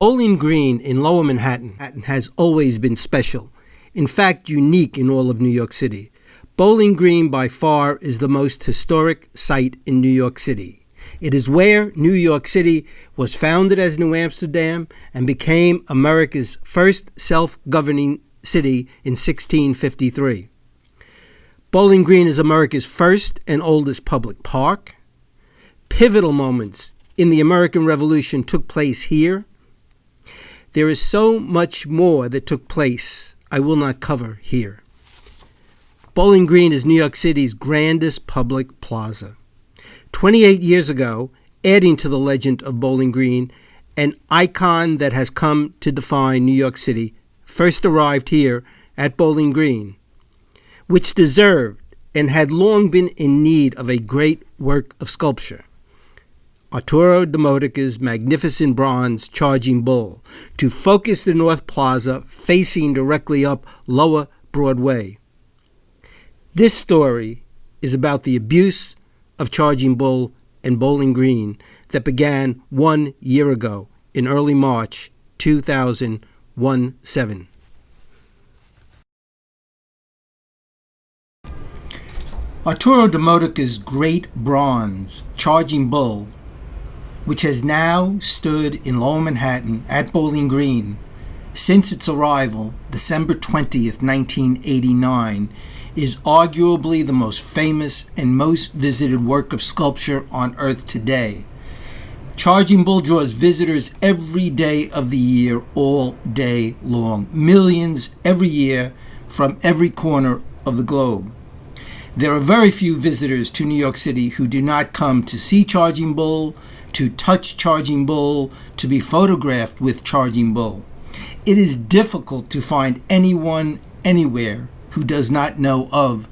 Bowling Green in Lower Manhattan has always been special, in fact unique in all of New York City. Bowling Green by far is the most historic site in New York City. It is where New York City was founded as New Amsterdam and became America's first self-governing city in 1653. Bowling Green is America's first and oldest public park. Pivotal moments in the American Revolution took place here. There is so much more that took place I will not cover here. Bowling Green is New York City's grandest public plaza. 28 years ago, adding to the legend of Bowling Green, an icon that has come to define New York City first arrived here at Bowling Green, which deserved and had long been in need of a great work of sculpture. Arturo de Modica's magnificent bronze charging bull to focus the North Plaza facing directly up Lower Broadway. This story is about the abuse of Charging Bull and Bowling Green that began 1 year ago in early March 2017. Arturo de Modica's great bronze Charging Bull, which has now stood in Lower Manhattan at Bowling Green since its arrival, December 20th, 1989, is arguably the most famous and most visited work of sculpture on Earth today. Charging Bull draws visitors every day of the year, all day long. Millions every year from every corner of the globe. There are very few visitors to New York City who do not come to see Charging Bull, to touch Charging Bull, to be photographed with Charging Bull. It is difficult to find anyone anywhere who does not know of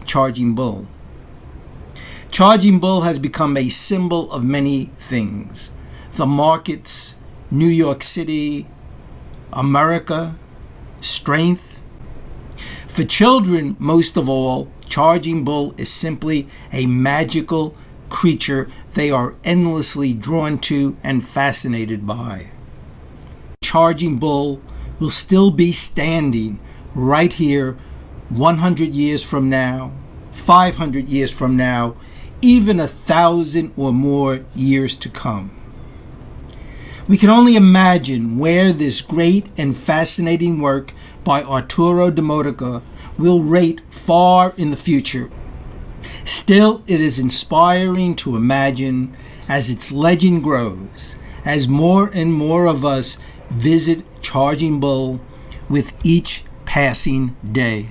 Charging Bull. Charging Bull has become a symbol of many things. The markets, New York City, America, strength. For children, most of all, Charging Bull is simply a magical creature they are endlessly drawn to and fascinated by. Charging Bull will still be standing right here 100 years from now, 500 years from now, even 1,000 or more years to come. We can only imagine where this great and fascinating work by Arturo de Modica will rate far in the future. Still, it is inspiring to imagine as its legend grows, as more and more of us visit Charging Bull with each passing day.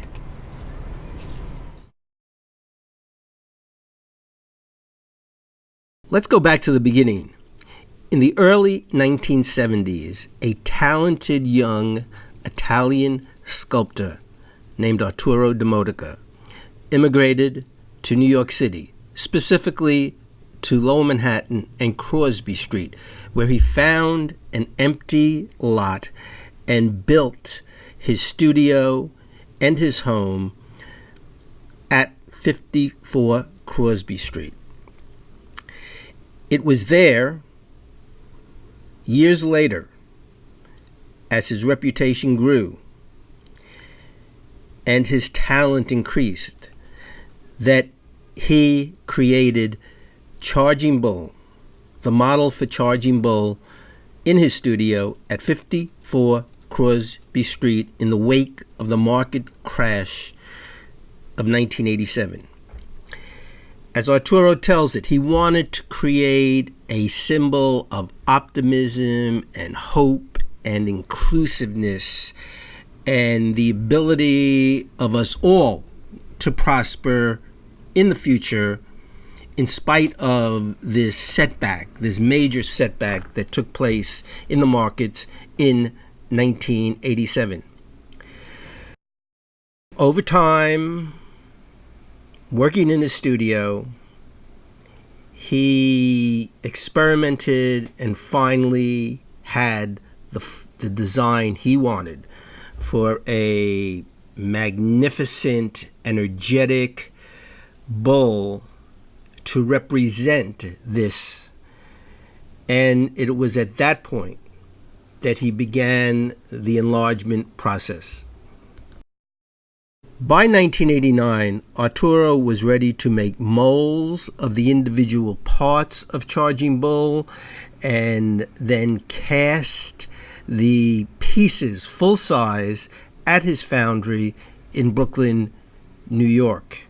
Let's go back to the beginning. In the early 1970s, a talented young Italian sculptor named Arturo de Modica immigrated to New York City, specifically to Lower Manhattan and Crosby Street, where he found an empty lot and built his studio and his home at 54 Crosby Street. It was there, years later, as his reputation grew and his talent increased, that he created Charging Bull, the model for Charging Bull, in his studio at 54 Crosby Street in the wake of the market crash of 1987. As Arturo tells it, he wanted to create a symbol of optimism and hope and inclusiveness and the ability of us all to prosper in the future in spite of this setback, this major setback that took place in the markets in 1987. Over time, working in his studio, he experimented and finally had the design he wanted for a magnificent, energetic bull to represent this. And it was at that point that he began the enlargement process. By 1989, Arturo was ready to make molds of the individual parts of Charging Bull and then cast the pieces full size at his foundry in Brooklyn, New York.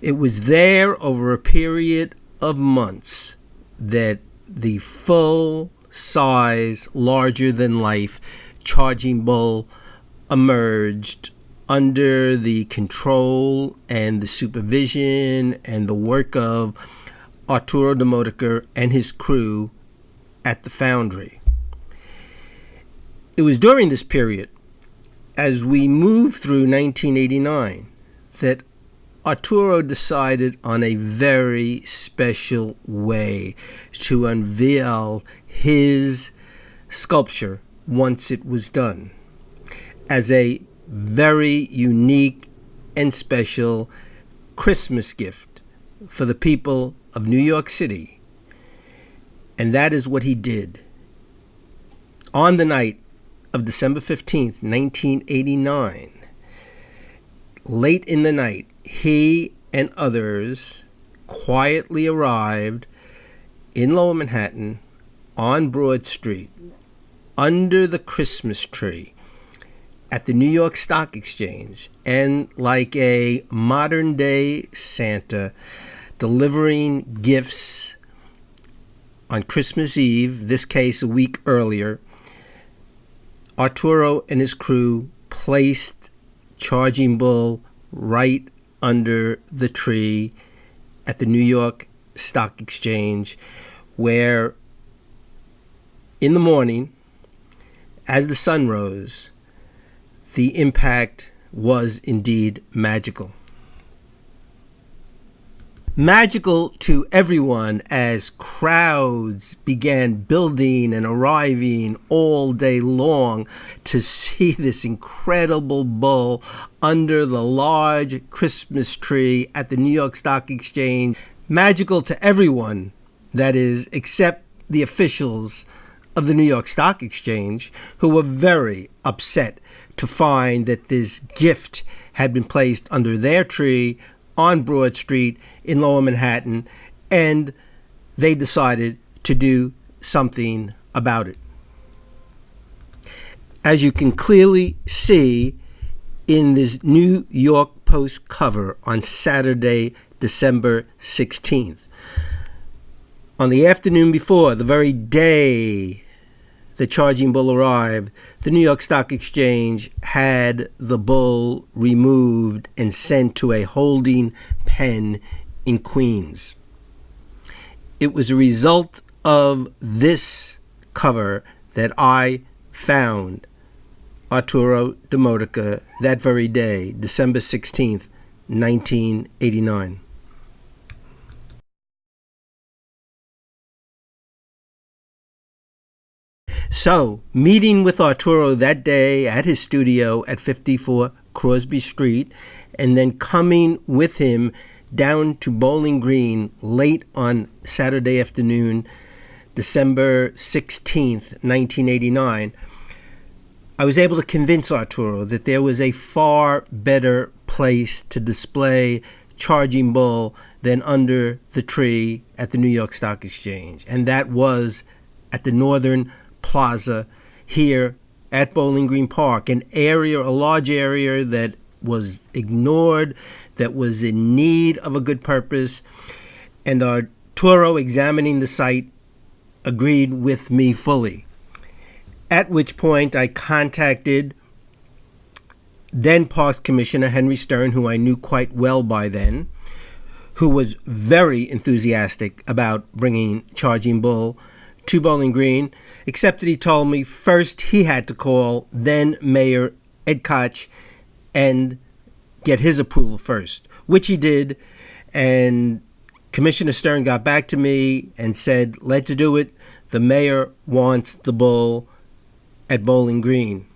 It was there over a period of months that the full size, larger than life Charging Bull emerged under the control and the supervision and the work of Arturo de Modica and his crew at the foundry. It was during this period, as we moved through 1989, that Arturo decided on a very special way to unveil his sculpture once it was done, as a very unique and special Christmas gift for the people of New York City. And that is what he did. On the night of December 15th, 1989, late in the night, he and others quietly arrived in Lower Manhattan on Broad Street under the Christmas tree at the New York Stock Exchange, and like a modern-day Santa delivering gifts on Christmas Eve, this case a week earlier, Arturo and his crew placed Charging Bull right under the tree at the New York Stock Exchange, where in the morning, as the sun rose, the impact was indeed magical. Magical to everyone as crowds began building and arriving all day long to see this incredible bull under the large Christmas tree at the New York Stock Exchange. Magical to everyone, that is, except the officials of the New York Stock Exchange, who were very upset to find that this gift had been placed under their tree on Broad Street in Lower Manhattan, and they decided to do something about it. As you can clearly see in this New York Post cover on Saturday, December 16th, on the afternoon before, the very day the Charging Bull arrived, the New York Stock Exchange had the bull removed and sent to a holding pen in Queens. It was a result of this cover that I found Arturo de Modica that very day, December 16th, 1989. So, meeting with Arturo that day at his studio at 54 Crosby Street, and then coming with him down to Bowling Green late on Saturday afternoon, December 16th, 1989, I was able to convince Arturo that there was a far better place to display Charging Bull than under the tree at the New York Stock Exchange, and that was at the Northern Plaza here at Bowling Green Park, a large area that was ignored, that was in need of a good purpose. And Arturo, examining the site, agreed with me fully. At which point I contacted then Parks Commissioner Henry Stern, who I knew quite well by then, who was very enthusiastic about bringing Charging Bull to Bowling Green, except that he told me first he had to call then Mayor Ed Koch and get his approval first, which he did. And Commissioner Stern got back to me and said, let's do it. The mayor wants the bull at Bowling Green.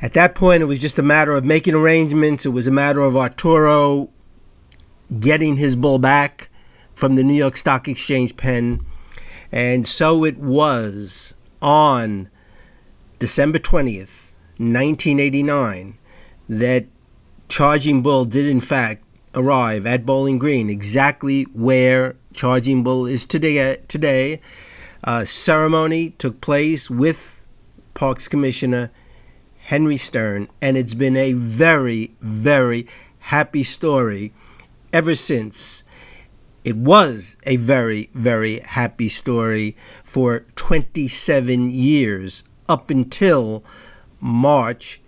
At that point, it was just a matter of making arrangements. It was a matter of Arturo getting his bull back from the New York Stock Exchange pen. And so it was on December 20th, 1989, that Charging Bull did in fact arrive at Bowling Green, exactly where Charging Bull is today. Ceremony took place with Parks Commissioner Henry Stern, and it's been a very, very happy story ever since. It was a very, very happy story for 27 years up until March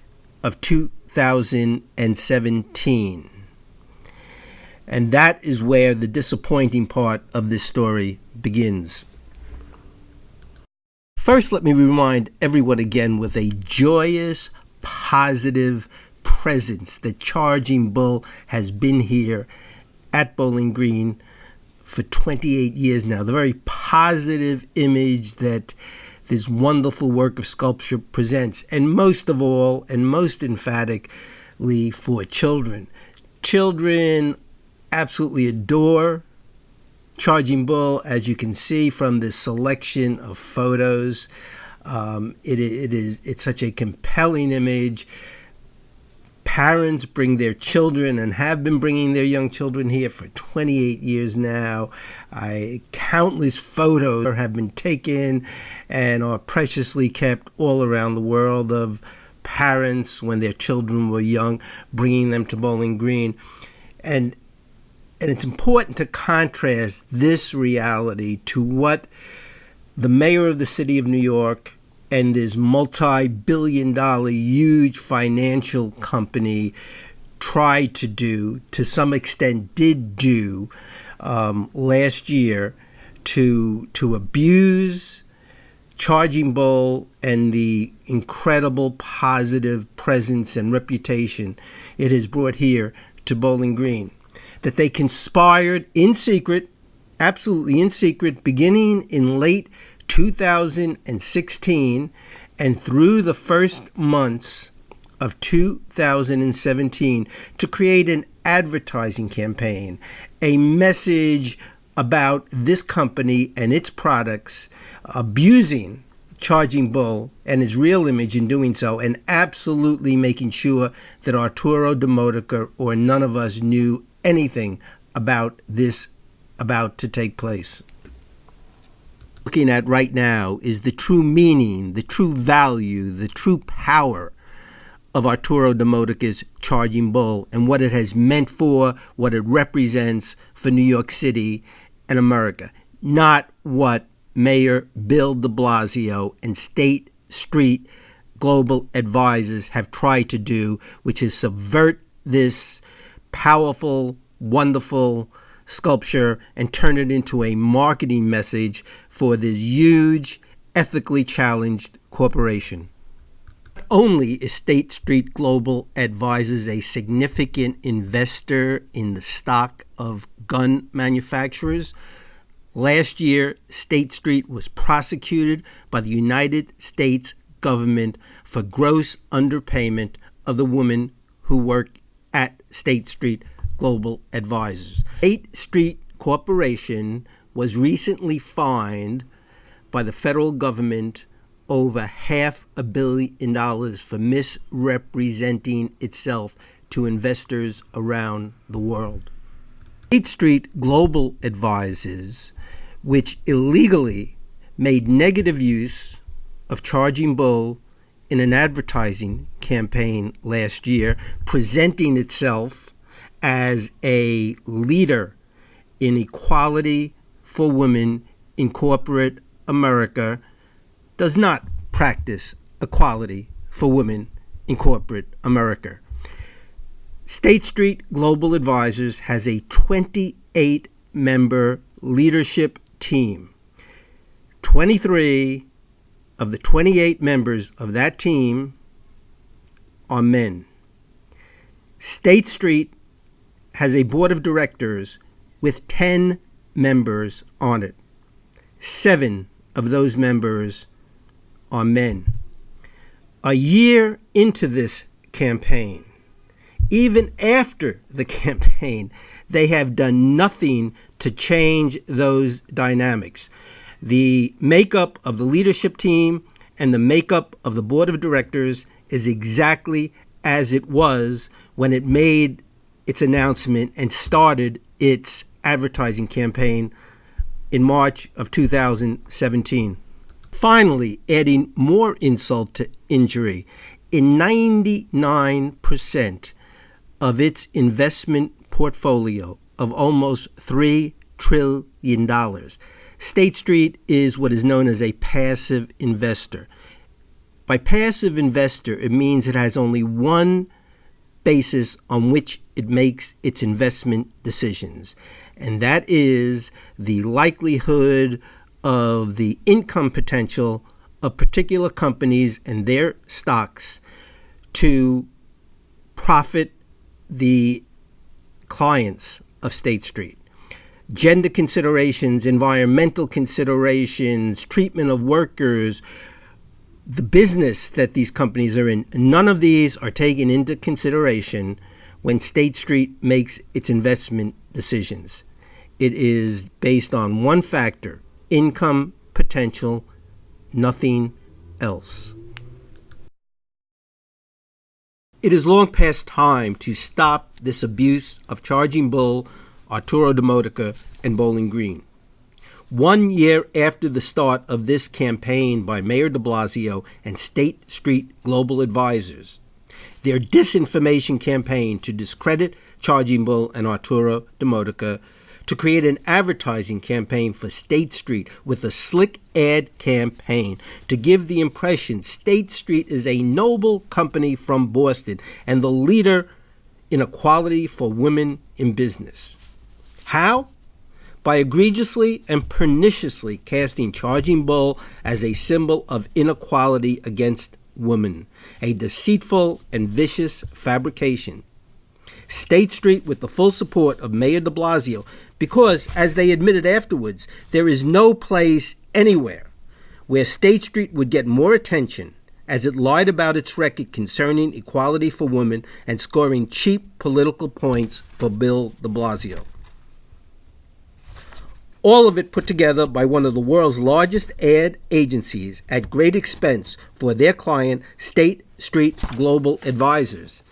of 2017. And that is where the disappointing part of this story begins. First, let me remind everyone again with a joyous, positive presence that Charging Bull has been here at Bowling Green for 28 years now. The very positive image that this wonderful work of sculpture presents, and most of all, and most emphatically for children. Children absolutely adore Charging Bull, as you can see from this selection of photos. It's such a compelling image. Parents bring their children and have been bringing their young children here for 28 years now. Countless photos have been taken and are preciously kept all around the world of parents when their children were young, bringing them to Bowling Green. And it's important to contrast this reality to what the mayor of the city of New York and this multi-billion-dollar huge financial company tried to do, to some extent did do, last year to abuse Charging Bull and the incredible positive presence and reputation it has brought here to Bowling Green. That they conspired in secret, absolutely in secret, beginning in late 2016 and through the first months of 2017 to create an advertising campaign, a message about this company and its products, abusing Charging Bull and his real image in doing so, and absolutely making sure that Arturo de MODICA or none of us knew anything about this about to take place. Looking at right now is the true meaning, the true value, the true power of Arturo de MODICA's Charging Bull and what it has meant for, what it represents for New York City and America. Not what Mayor Bill de Blasio and State Street Global Advisors have tried to do, which is subvert this powerful, wonderful sculpture and turn it into a marketing message for this huge, ethically challenged corporation. Not only is State Street Global Advisors a significant investor in the stock of gun manufacturers, last year State Street was prosecuted by the United States government for gross underpayment of the women who work at State Street Global Advisors. State Street Corporation was recently fined by the federal government over $500 million for misrepresenting itself to investors around the world. State Street Global Advisors, which illegally made negative use of Charging Bull in an advertising campaign last year, presenting itself as a leader in equality for women in corporate America, does not practice equality for women in corporate America. State Street Global Advisors has a 28-member leadership team. 23 of the 28 members of that team are men. State Street has a board of directors with 10 members on it. 7 of those members are men. A year into this campaign, even after the campaign, they have done nothing to change those dynamics. The makeup of the leadership team and the makeup of the board of directors is exactly as it was when it made its announcement and started its advertising campaign in March of 2017. Finally, adding more insult to injury, in 99% of its investment portfolio of almost $3 trillion, State Street is what is known as a passive investor. By passive investor, it means it has only one basis on which it makes its investment decisions, and that is the likelihood of the income potential of particular companies and their stocks to profit the clients of State Street. Gender considerations, environmental considerations, treatment of workers, the business that these companies are in, none of these are taken into consideration when State Street makes its investment decisions. It is based on one factor: income potential, nothing else. It is long past time to stop this abuse of Charging Bull, Arturo de Modica, and Bowling Green. 1 year after the start of this campaign by Mayor de Blasio and State Street Global Advisors, their disinformation campaign to discredit Charging Bull and Arturo de Modica, to create an advertising campaign for State Street with a slick ad campaign to give the impression State Street is a noble company from Boston and the leader in equality for women in business. How? By egregiously and perniciously casting Charging Bull as a symbol of inequality against women, a deceitful and vicious fabrication. State Street, with the full support of Mayor de Blasio, because, as they admitted afterwards, there is no place anywhere where State Street would get more attention, as it lied about its record concerning equality for women and scoring cheap political points for Bill de Blasio. All of it put together by one of the world's largest ad agencies at great expense for their client, State Street Global Advisors,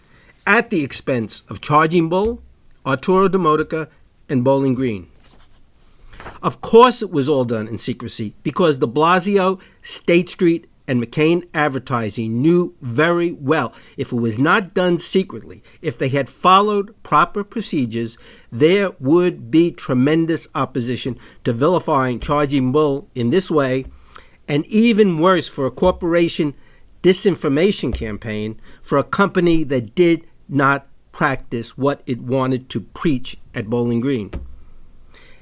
at the expense of Charging Bull, Arturo de Modica, and Bowling Green. Of course it was all done in secrecy because de Blasio, State Street, and McCain Advertising knew very well if it was not done secretly, if they had followed proper procedures, there would be tremendous opposition to vilifying Charging Bull in this way, and even worse for a corporation disinformation campaign for a company that did not practice what it wanted to preach at Bowling Green.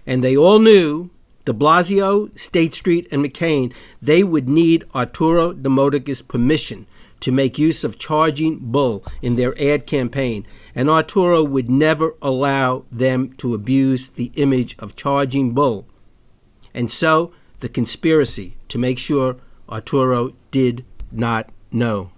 And they all knew, de Blasio, State Street, and McCain, they would need Arturo de Modica's permission to make use of Charging Bull in their ad campaign, and Arturo would never allow them to abuse the image of Charging Bull. And so, the conspiracy to make sure Arturo did not know.